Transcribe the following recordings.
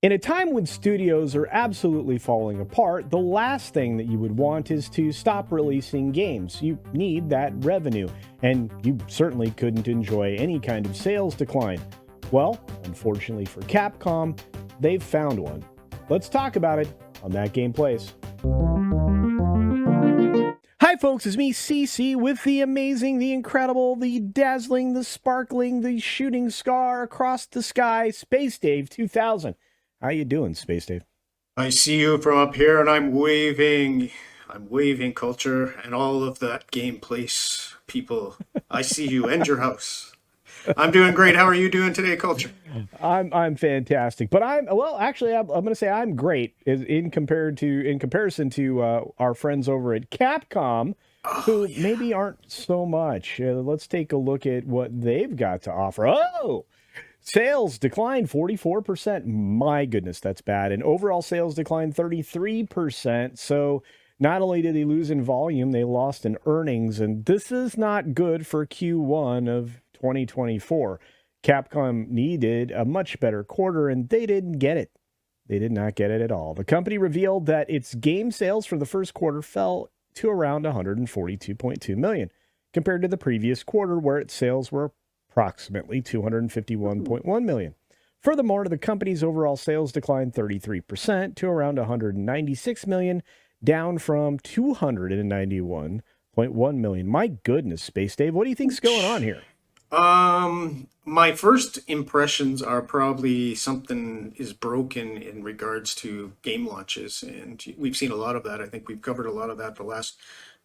In a time when studios are absolutely falling apart, the last thing that you would want is to stop releasing games. You need that revenue, and you certainly couldn't enjoy any kind of sales decline. Well, unfortunately for Capcom, they've found one. Let's talk about it on That Game Plays. Hi folks, it's me, CC, with the amazing, the incredible, the dazzling, the sparkling, the shooting star across the sky, SpaceDave 2000. How you doing, SpaceDave? I see you from up here and I'm waving. I'm waving, Culture, and all of that game place people. I see you and your house. I'm doing great. How are you doing today, Culture? I'm fantastic, but I'm going to say I'm great in comparison to our friends over at Capcom, Oh, who yeah. maybe aren't so much. Let's take a look at what they've got to offer. Oh, sales declined 44%. My goodness, that's bad. And overall sales declined 33%. So not only did they lose in volume, they lost in earnings. And this is not good for Q1 of 2024. Capcom needed a much better quarter, and they didn't get it. They did not get it at all. The company revealed that its game sales for the first quarter fell to around 142.2 million, compared to the previous quarter where its sales were approximately 251.1 million. Furthermore, the company's overall sales declined 33% to around 196 million, down from 291.1 million. My goodness, SpaceDave, what do you think's going on here? My first impressions are probably something is broken in regards to game launches, and we've seen a lot of that. I think we've covered a lot of that the last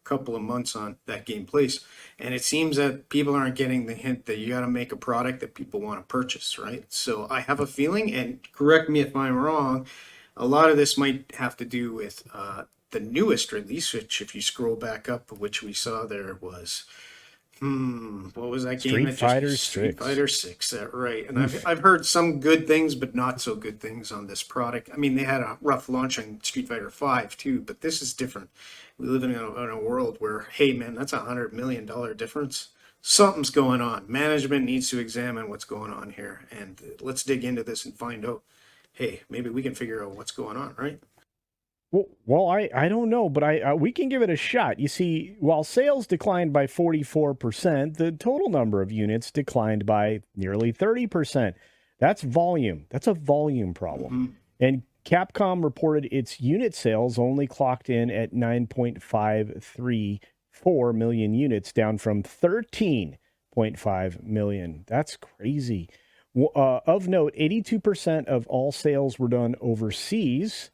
couple of months on That Game Place, and it seems that people aren't getting the hint that you got to make a product that people want to purchase, right? So I have a feeling, and correct me if I'm wrong, a lot of this might have to do with the newest release, which if you scroll back up, which we saw there was what was that game Street that just Fighter Street 6. Fighter 6, that right? And I've Oof. I've heard some good things, but not so good things on this product. I mean, they had a rough launch on Street Fighter 5 too, but this is different. We live in a world where, hey man, that's $100 million difference. Something's going on. Management needs to examine what's going on here, and let's dig into this and find out. Hey, maybe we can figure out what's going on, right? Well, I don't know, but we can give it a shot. You see, while sales declined by 44%, the total number of units declined by nearly 30%. That's volume. That's a volume problem. Mm-hmm. And Capcom reported its unit sales only clocked in at 9.534 million units, down from 13.5 million. That's crazy. Of note, 82% of all sales were done overseas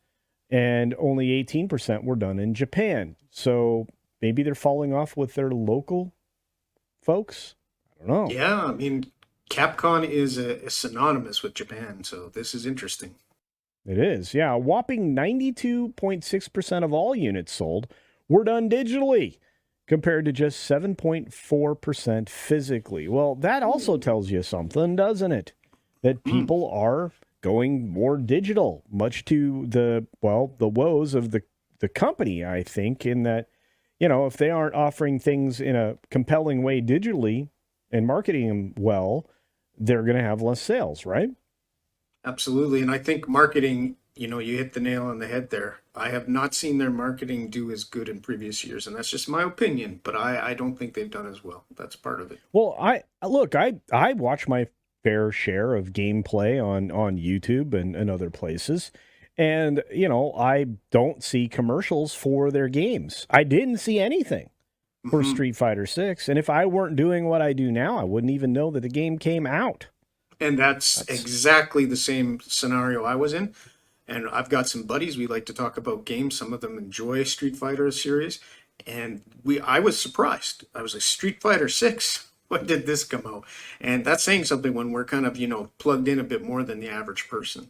and only 18% were done in Japan. So maybe they're falling off with their local folks. I don't know. Yeah, I mean, Capcom is synonymous with Japan, so this is interesting. It is. Yeah, a whopping 92.6% of all units sold were done digitally compared to just 7.4% physically. Well, that also tells you something, doesn't it? That Hmm. people are going more digital, much to the woes of the company, I think, in that, if they aren't offering things in a compelling way digitally and marketing them well, they're going to have less sales, right? Absolutely. And I think marketing, you hit the nail on the head there. I have not seen their marketing do as good in previous years, and that's just my opinion, but I don't think they've done as well. That's part of it. Well, I watch my fair share of gameplay on YouTube and other places. And, I don't see commercials for their games. I didn't see anything for Hmm. Street Fighter 6. And if I weren't doing what I do now, I wouldn't even know that the game came out. And that's That's exactly the same scenario I was in. And I've got some buddies, we like to talk about games. Some of them enjoy Street Fighter series. And I was surprised. I was like, Street Fighter 6? When did this come out? And that's saying something when we're kind of, plugged in a bit more than the average person.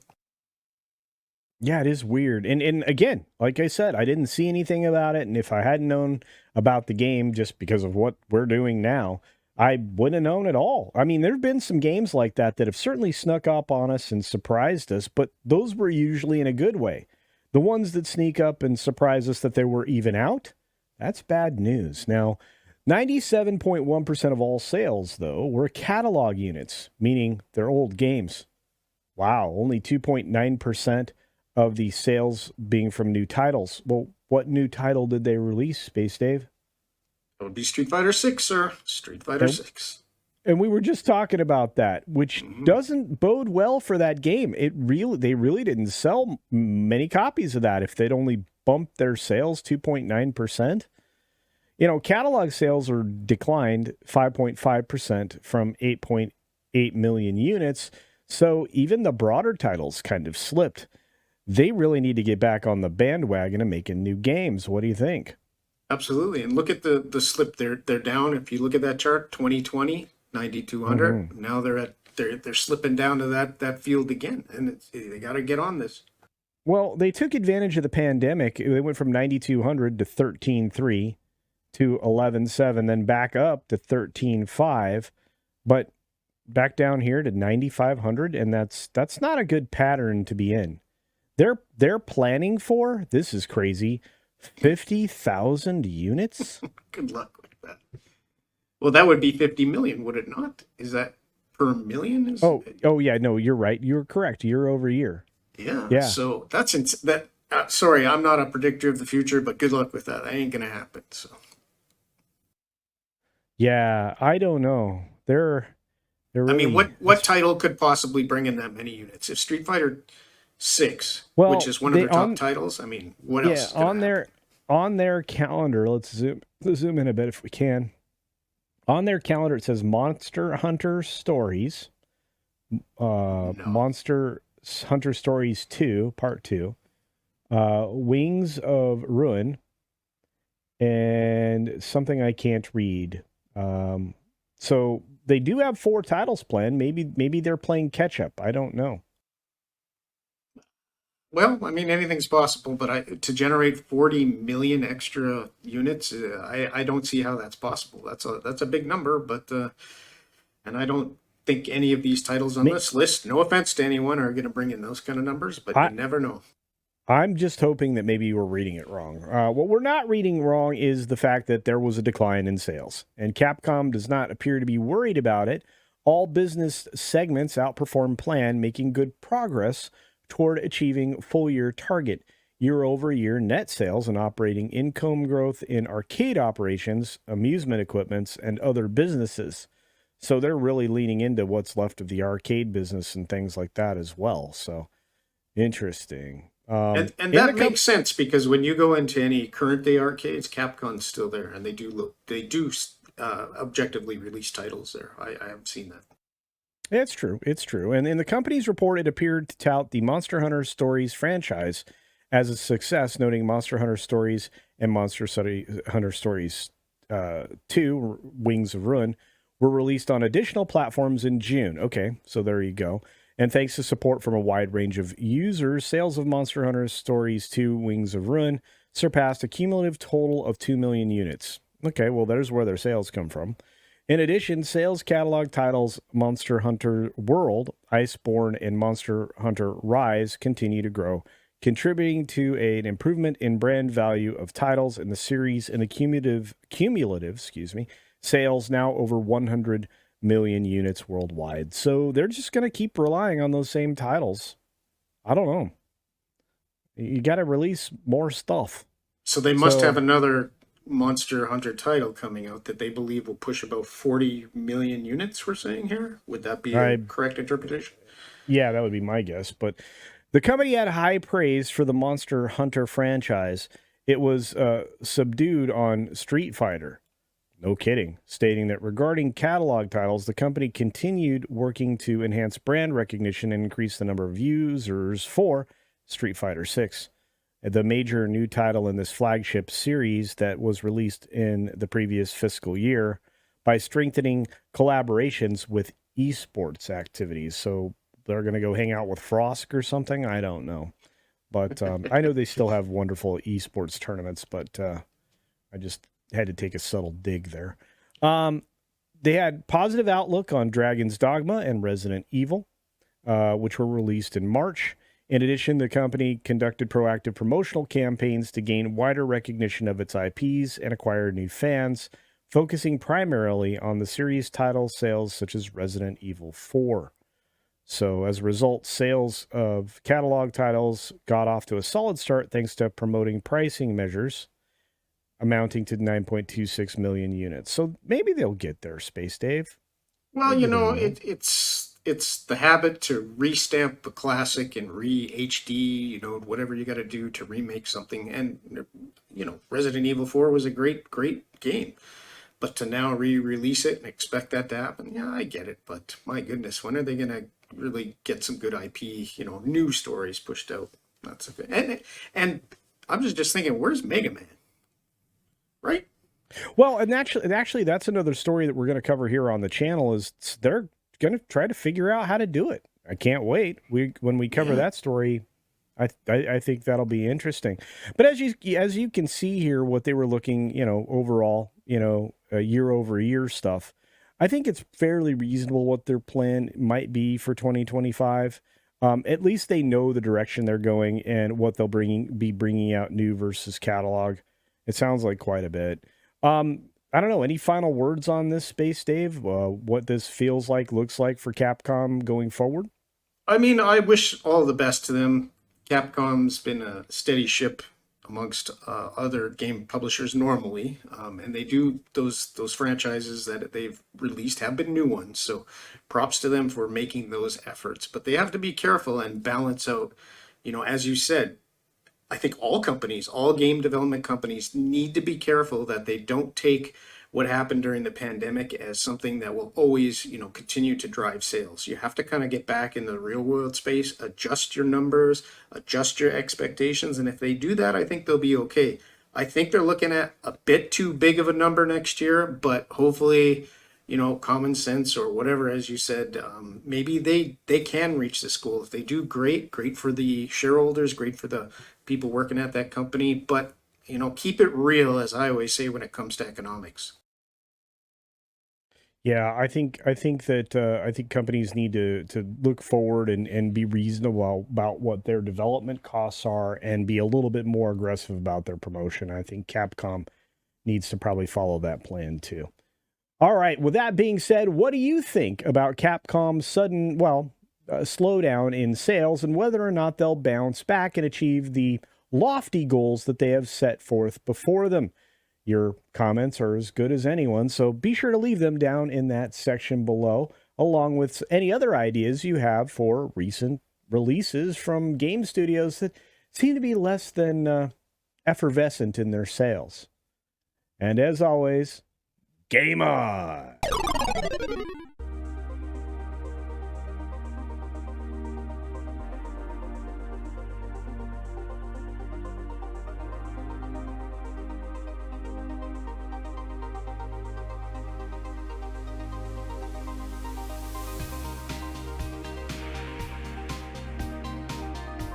Yeah, it is weird. And again, like I said, I didn't see anything about it. And if I hadn't known about the game just because of what we're doing now, I wouldn't have known at all. I mean, there have been some games like that have certainly snuck up on us and surprised us, but those were usually in a good way. The ones that sneak up and surprise us that they were even out, that's bad news. Now, 97.1% of all sales, though, were catalog units, meaning they're old games. Wow, only 2.9% of the sales being from new titles. Well, what new title did they release, Space Dave? It would be Street Fighter 6, sir. Street Fighter And 6. And we were just talking about that, which doesn't bode well for that game. They really didn't sell many copies of that if they'd only bumped their sales 2.9%. Catalog sales are declined 5.5% from 8.8 million units. So even the broader titles kind of slipped. They really need to get back on the bandwagon and making new games. What do you think? Absolutely. And look at the slip. They're down. If you look at that chart, 2020, 9,200. Now they're slipping down to that field again, and they got to get on this. Well, they took advantage of the pandemic. They went from 9,200 to 13.3 to 11.7, then back up to 13.5, but back down here to 9,500, and that's not a good pattern to be in. They're planning for, this is crazy, 50,000 units. Good luck with that. Well, that would be 50 million, would it not? Is that per million? Oh yeah, no, you're right. You're correct. Year over year. Yeah. So that's that. Sorry, I'm not a predictor of the future, but good luck with that. That ain't gonna happen. So. Yeah, I don't know. They're really, I mean, what title could possibly bring in that many units? If Street Fighter 6, which is one of their top titles, I mean, what else? Yeah, on their calendar, let's zoom in a bit if we can. On their calendar, it says Monster Hunter Stories, Monster Hunter Stories 2, Part 2, Wings of Ruin, and something I can't read. So they do have 4 titles planned. Maybe they're playing catch up. I don't know. Well, I mean, anything's possible, but to generate 40 million extra units, I don't see how that's possible. That's a big number, but and I don't think any of these titles on this list, no offense to anyone, are going to bring in those kind of numbers, but you never know. I'm just hoping that maybe you were reading it wrong. What we're not reading wrong is the fact that there was a decline in sales, and Capcom does not appear to be worried about it. All business segments outperform plan, making good progress toward achieving full-year target. Year-over-year net sales and operating income growth in arcade operations, amusement equipments, and other businesses. So they're really leaning into what's left of the arcade business and things like that as well. So interesting. And that makes sense because when you go into any current day arcades, Capcom's still there, and they do objectively release titles there. I haven't seen that. It's true. It's true. And in the company's report, it appeared to tout the Monster Hunter Stories franchise as a success, noting Monster Hunter Stories and Monster Hunter Stories 2, Wings of Ruin, were released on additional platforms in June. Okay, so there you go. And thanks to support from a wide range of users, sales of Monster Hunter Stories 2, Wings of Ruin surpassed a cumulative total of 2 million units. Okay, well, there's where their sales come from. In addition, sales catalog titles Monster Hunter World, Iceborne, and Monster Hunter Rise continue to grow, contributing to an improvement in brand value of titles in the series and the cumulative sales now over 100 million units worldwide. So they're just going to keep relying on those same titles. I don't know. You got to release more stuff. So they must have another Monster Hunter title coming out that they believe will push about 40 million units, we're saying here. Would that be a correct interpretation? Yeah, that would be my guess. But the company had high praise for the Monster Hunter franchise. It was subdued on Street Fighter. No kidding. Stating that regarding catalog titles, the company continued working to enhance brand recognition and increase the number of users for Street Fighter 6. The major new title in this flagship series that was released in the previous fiscal year, by strengthening collaborations with esports activities. So they're going to go hang out with Frosk or something? I don't know. But I know they still have wonderful esports tournaments, but I just had to take a subtle dig there. They had positive outlook on Dragon's Dogma and Resident Evil, which were released in March. In addition, the company conducted proactive promotional campaigns to gain wider recognition of its IPs and acquire new fans, focusing primarily on the series title sales such as Resident Evil 4. So as a result, sales of catalog titles got off to a solid start thanks to promoting pricing measures amounting to 9.26 million units. So maybe they'll get there, SpaceDave. Well, Maybe they will. it's the habit to restamp the classic and re HD, whatever you got to do to remake something. And Resident Evil 4 was a great game, but to now re-release it and expect that to happen, yeah, I get it. But my goodness, when are they gonna really get some good IP? New stories pushed out. That's a and I'm just thinking, where's Mega Man? Right? Well, and actually, that's another story that we're going to cover here on the channel. Is they're going to try to figure out how to do it. I can't wait. When we cover that story, I think that'll be interesting. But as you can see here, what they were looking, overall, year over year stuff. I think it's fairly reasonable what their plan might be for 2025. At least they know the direction they're going and what they'll be bringing out new versus catalog. It sounds like quite a bit. I don't know. Any final words on this, SpaceDave? What this feels like, looks like for Capcom going forward? I mean, I wish all the best to them. Capcom's been a steady ship amongst other game publishers normally, and they do those franchises that they've released have been new ones. So, props to them for making those efforts. But they have to be careful and balance out. As you said, I think all companies, all game development companies, need to be careful that they don't take what happened during the pandemic as something that will always, continue to drive sales. You have to kind of get back in the real world space, adjust your numbers, adjust your expectations. And if they do that, I think they'll be okay. I think they're looking at a bit too big of a number next year, but hopefully, common sense or whatever, as you said, maybe they can reach this goal. If they do, great for the shareholders, great for the people working at that company. But, keep it real, as I always say when it comes to economics. Yeah, I think companies need to look forward and be reasonable about what their development costs are and be a little bit more aggressive about their promotion. I think Capcom needs to probably follow that plan too. All right, with that being said, what do you think about Capcom's sudden, slowdown in sales and whether or not they'll bounce back and achieve the lofty goals that they have set forth before them? Your comments are as good as anyone, so be sure to leave them down in that section below, along with any other ideas you have for recent releases from game studios that seem to be less than effervescent in their sales. And as always, game on!